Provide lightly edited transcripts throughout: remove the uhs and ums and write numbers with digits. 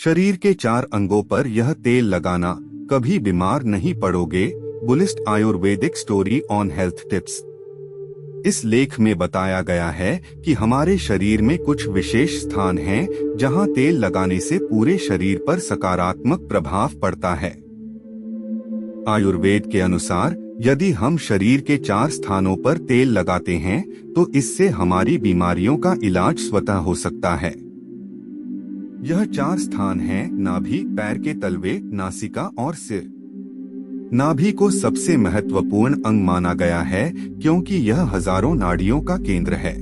शरीर के 4 अंगों पर यह तेल लगाना, कभी बीमार नहीं पड़ोगे। बुलिस्ट Ayurvedic story on health tips. इस लेख में बताया गया है कि हमारे शरीर में कुछ विशेष स्थान हैं जहां तेल लगाने से पूरे शरीर पर सकारात्मक प्रभाव पड़ता है। आयुर्वेद के अनुसार यदि हम शरीर के 4 स्थानों पर तेल लगाते हैं तो इससे हमारी बीमारियों का इलाज स्वतः हो सकता है। यह 4 स्थान हैं नाभि, पैर के तलवे, नासिका और सिर। नाभि को सबसे महत्वपूर्ण अंग माना गया है क्योंकि यह हजारों नाड़ियों का केंद्र है।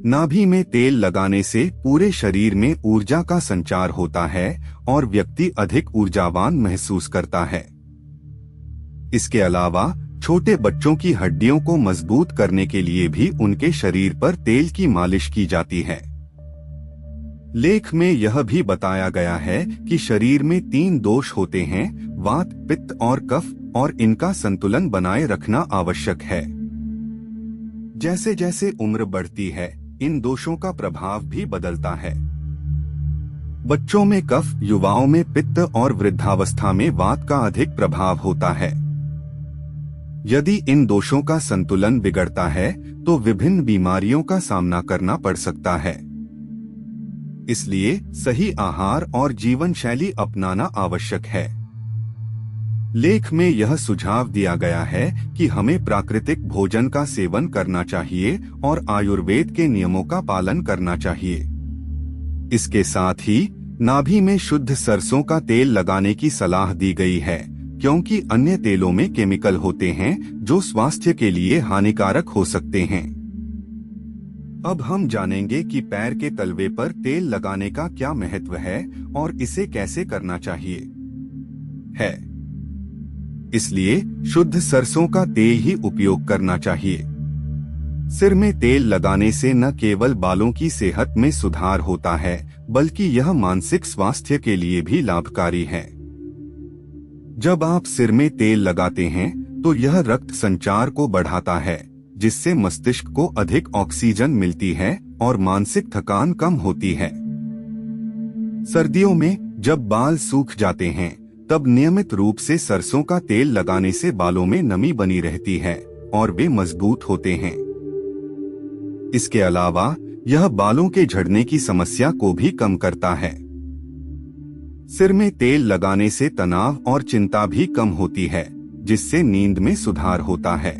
नाभि में तेल लगाने से पूरे शरीर में ऊर्जा का संचार होता है और व्यक्ति अधिक ऊर्जावान महसूस करता है। इसके अलावा छोटे बच्चों की हड्डियों को मजबूत करने के लिए भी उनके शरीर पर तेल की मालिश की जाती है। लेख में यह भी बताया गया है कि शरीर में 3 दोष होते हैं, वात, पित्त और कफ, और इनका संतुलन बनाए रखना आवश्यक है। जैसे जैसे उम्र बढ़ती है, इन दोषों का प्रभाव भी बदलता है। बच्चों में कफ, युवाओं में पित्त और वृद्धावस्था में वात का अधिक प्रभाव होता है। यदि इन दोषों का संतुलन बिगड़ता है तो विभिन्न बीमारियों का सामना करना पड़ सकता है। इसलिए सही आहार और जीवन शैली अपनाना आवश्यक है। लेख में यह सुझाव दिया गया है कि हमें प्राकृतिक भोजन का सेवन करना चाहिए और आयुर्वेद के नियमों का पालन करना चाहिए। इसके साथ ही नाभि में शुद्ध सरसों का तेल लगाने की सलाह दी गई है क्योंकि अन्य तेलों में केमिकल होते हैं जो स्वास्थ्य के लिए हानिकारक हो सकते हैं। अब हम जानेंगे कि पैर के तलवे पर तेल लगाने का क्या महत्व है और इसे कैसे करना चाहिए है। इसलिए शुद्ध सरसों का तेल ही उपयोग करना चाहिए। सिर में तेल लगाने से न केवल बालों की सेहत में सुधार होता है बल्कि यह मानसिक स्वास्थ्य के लिए भी लाभकारी है। जब आप सिर में तेल लगाते हैं तो यह रक्त संचार को बढ़ाता है जिससे मस्तिष्क को अधिक ऑक्सीजन मिलती है और मानसिक थकान कम होती है। सर्दियों में जब बाल सूख जाते हैं तब नियमित रूप से सरसों का तेल लगाने से बालों में नमी बनी रहती है और वे मजबूत होते हैं। इसके अलावा यह बालों के झड़ने की समस्या को भी कम करता है। सिर में तेल लगाने से तनाव और चिंता भी कम होती है जिससे नींद में सुधार होता है।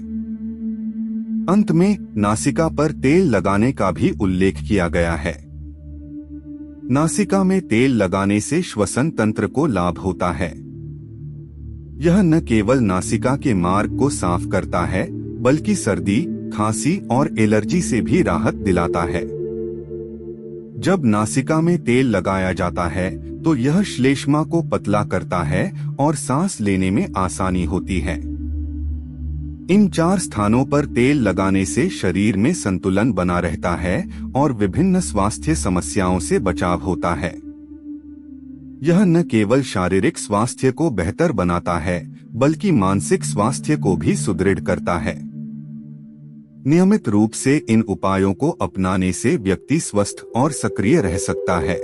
अंत में नासिका पर तेल लगाने का भी उल्लेख किया गया है। नासिका में तेल लगाने से श्वसन तंत्र को लाभ होता है। यह न केवल नासिका के मार्ग को साफ करता है बल्कि सर्दी, खांसी और एलर्जी से भी राहत दिलाता है। जब नासिका में तेल लगाया जाता है तो यह श्लेष्मा को पतला करता है और सांस लेने में आसानी होती है। इन 4 स्थानों पर तेल लगाने से शरीर में संतुलन बना रहता है और विभिन्न स्वास्थ्य समस्याओं से बचाव होता है। यह न केवल शारीरिक स्वास्थ्य को बेहतर बनाता है बल्कि मानसिक स्वास्थ्य को भी सुदृढ़ करता है। नियमित रूप से इन उपायों को अपनाने से व्यक्ति स्वस्थ और सक्रिय रह सकता है।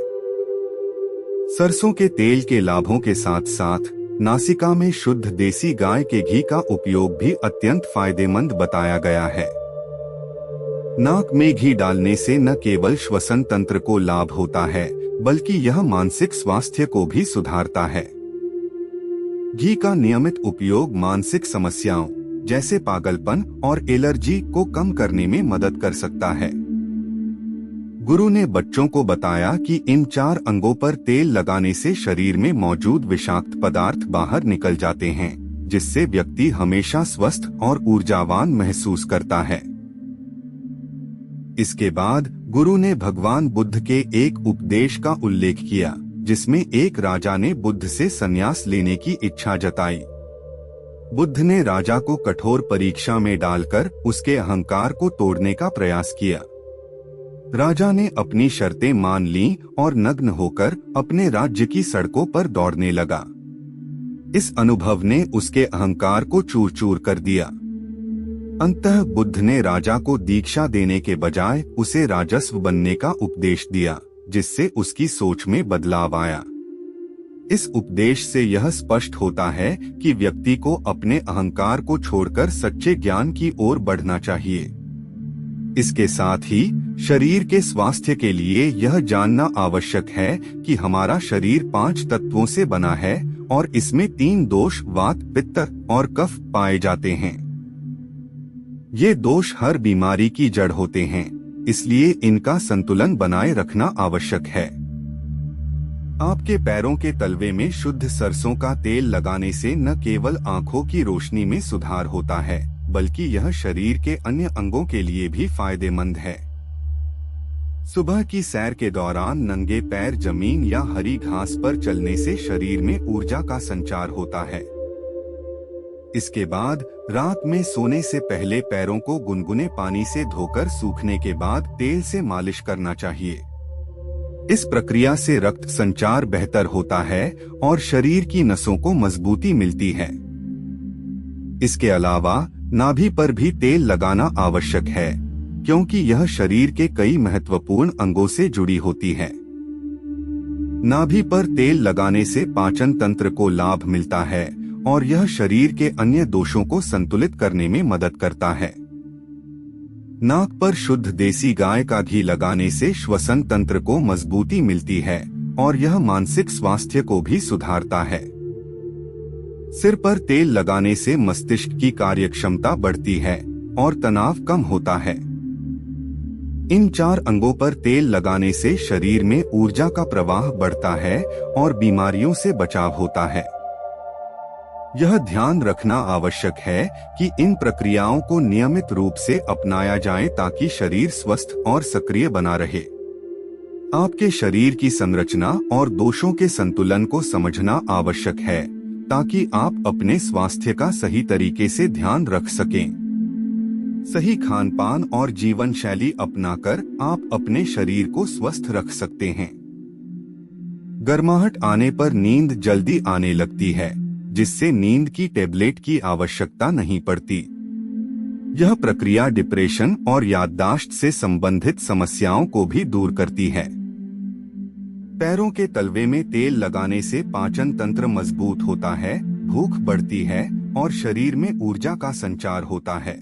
सरसों के तेल के लाभों के साथ साथ नासिका में शुद्ध देसी गाय के घी का उपयोग भी अत्यंत फायदेमंद बताया गया है। नाक में घी डालने से न केवल श्वसन तंत्र को लाभ होता है बल्कि यह मानसिक स्वास्थ्य को भी सुधारता है। घी का नियमित उपयोग मानसिक समस्याओं जैसे पागलपन और एलर्जी को कम करने में मदद कर सकता है। गुरु ने बच्चों को बताया कि इन 4 अंगों पर तेल लगाने से शरीर में मौजूद विषाक्त पदार्थ बाहर निकल जाते हैं जिससे व्यक्ति हमेशा स्वस्थ और ऊर्जावान महसूस करता है। इसके बाद गुरु ने भगवान बुद्ध के एक उपदेश का उल्लेख किया जिसमें एक राजा ने बुद्ध से संन्यास लेने की इच्छा जताई। बुद्ध ने राजा को कठोर परीक्षा में डालकर उसके अहंकार को तोड़ने का प्रयास किया। राजा ने अपनी शर्तें मान लीं और नग्न होकर अपने राज्य की सड़कों पर दौड़ने लगा। इस अनुभव ने उसके अहंकार को चूर चूर कर दिया। अंततः बुद्ध ने राजा को दीक्षा देने के बजाय उसे राजस्व बनने का उपदेश दिया जिससे उसकी सोच में बदलाव आया। इस उपदेश से यह स्पष्ट होता है कि व्यक्ति को अपने अहंकार को छोड़कर सच्चे ज्ञान की ओर बढ़ना चाहिए। इसके साथ ही शरीर के स्वास्थ्य के लिए यह जानना आवश्यक है कि हमारा शरीर 5 तत्वों से बना है और इसमें 3 दोष वात, पित्त और कफ पाए जाते हैं। ये दोष हर बीमारी की जड़ होते हैं, इसलिए इनका संतुलन बनाए रखना आवश्यक है। आपके पैरों के तलवे में शुद्ध सरसों का तेल लगाने से न केवल आंखों की रोशनी में सुधार होता है, बल्कि यह शरीर के अन्य अंगों के लिए भी फायदेमंद है। सुबह की सैर के दौरान नंगे पैर जमीन या हरी घास पर चलने से शरीर में ऊर्जा का संचार होता है। इसके बाद रात में सोने से पहले पैरों को गुनगुने पानी से धोकर सूखने के बाद तेल से मालिश करना चाहिए। इस प्रक्रिया से रक्त संचार बेहतर होता है और शरीर की नसों को मजबूती मिलती है। इसके अलावा नाभि पर भी तेल लगाना आवश्यक है, क्योंकि यह शरीर के कई महत्वपूर्ण अंगों से जुड़ी होती है। नाभि पर तेल लगाने से पाचन तंत्र को लाभ मिलता है और यह शरीर के अन्य दोषों को संतुलित करने में मदद करता है। नाक पर शुद्ध देसी गाय का घी लगाने से श्वसन तंत्र को मजबूती मिलती है और यह मानसिक स्वास्थ्य को भी सुधारता है। सिर पर तेल लगाने से मस्तिष्क की कार्यक्षमता बढ़ती है और तनाव कम होता है। इन 4 अंगों पर तेल लगाने से शरीर में ऊर्जा का प्रवाह बढ़ता है और बीमारियों से बचाव होता है। यह ध्यान रखना आवश्यक है कि इन प्रक्रियाओं को नियमित रूप से अपनाया जाए ताकि शरीर स्वस्थ और सक्रिय बना रहे। आपके शरीर की संरचना और दोषों के संतुलन को समझना आवश्यक है ताकि आप अपने स्वास्थ्य का सही तरीके से ध्यान रख सकें। सही खानपान और जीवन शैली अपनाकर आप अपने शरीर को स्वस्थ रख सकते हैं। गर्माहट आने पर नींद जल्दी आने लगती है, जिससे नींद की टेबलेट की आवश्यकता नहीं पड़ती। यह प्रक्रिया डिप्रेशन और याददाश्त से संबंधित समस्याओं को भी दूर करती है। पैरों के तलवे में तेल लगाने से पाचन तंत्र मजबूत होता है, भूख बढ़ती है और शरीर में ऊर्जा का संचार होता है।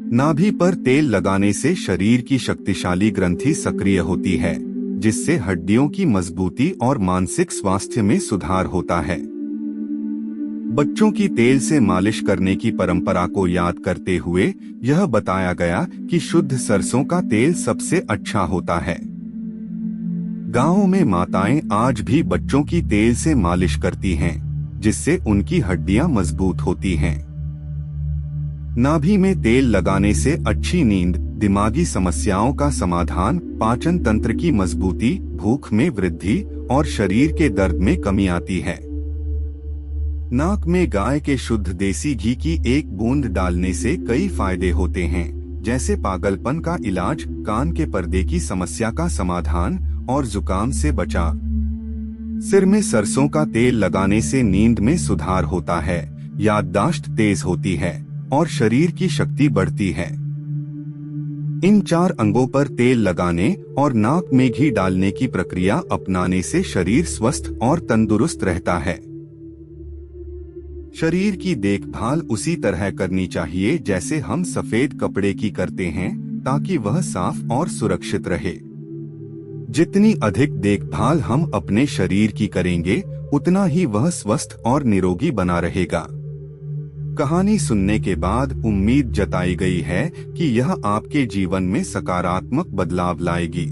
नाभि पर तेल लगाने से शरीर की शक्तिशाली ग्रंथि सक्रिय होती है, जिससे हड्डियों की मजबूती और मानसिक स्वास्थ्य में सुधार होता है। बच्चों की तेल से मालिश करने की परंपरा को याद करते हुए यह बताया गया कि शुद्ध सरसों का तेल सबसे अच्छा होता है। गांवों में माताएं आज भी बच्चों की तेल से मालिश करती हैं, जिससे उनकी हड्डियां मजबूत होती हैं। नाभि में तेल लगाने से अच्छी नींद, दिमागी समस्याओं का समाधान, पाचन तंत्र की मजबूती, भूख में वृद्धि और शरीर के दर्द में कमी आती है। नाक में गाय के शुद्ध देसी घी की 1 बूंद डालने से कई फायदे होते हैं, जैसे पागलपन का इलाज, कान के पर्दे की समस्या का समाधान और जुकाम से बचाव। सिर में सरसों का तेल लगाने से नींद में सुधार होता है, याददाश्त तेज होती है और शरीर की शक्ति बढ़ती है। इन 4 अंगों पर तेल लगाने और नाक में घी डालने की प्रक्रिया अपनाने से शरीर स्वस्थ और तंदुरुस्त रहता है। शरीर की देखभाल उसी तरह करनी चाहिए जैसे हम सफेद कपड़े की करते हैं, ताकि वह साफ और सुरक्षित रहे। जितनी अधिक देखभाल हम अपने शरीर की करेंगे, उतना ही वह स्वस्थ और निरोगी बना रहेगा। कहानी सुनने के बाद उम्मीद जताई गई है कि यह आपके जीवन में सकारात्मक बदलाव लाएगी।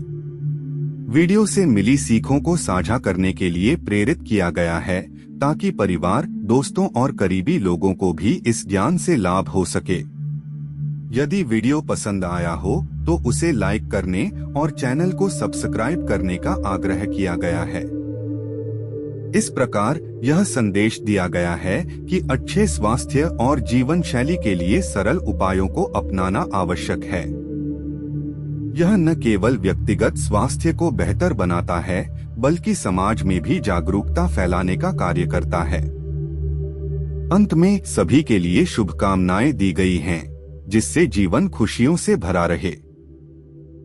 वीडियो से मिली सीखों को साझा करने के लिए प्रेरित किया गया है, ताकि परिवार, दोस्तों और करीबी लोगों को भी इस ज्ञान से लाभ हो सके। यदि वीडियो पसंद आया हो तो उसे लाइक करने और चैनल को सब्सक्राइब करने का आग्रह किया गया है। इस प्रकार यह संदेश दिया गया है कि अच्छे स्वास्थ्य और जीवन शैली के लिए सरल उपायों को अपनाना आवश्यक है। यह न केवल व्यक्तिगत स्वास्थ्य को बेहतर बनाता है, बल्कि समाज में भी जागरूकता फैलाने का कार्य करता है। अंत में सभी के लिए शुभकामनाएं दी गई हैं, जिससे जीवन खुशियों से भरा रहे।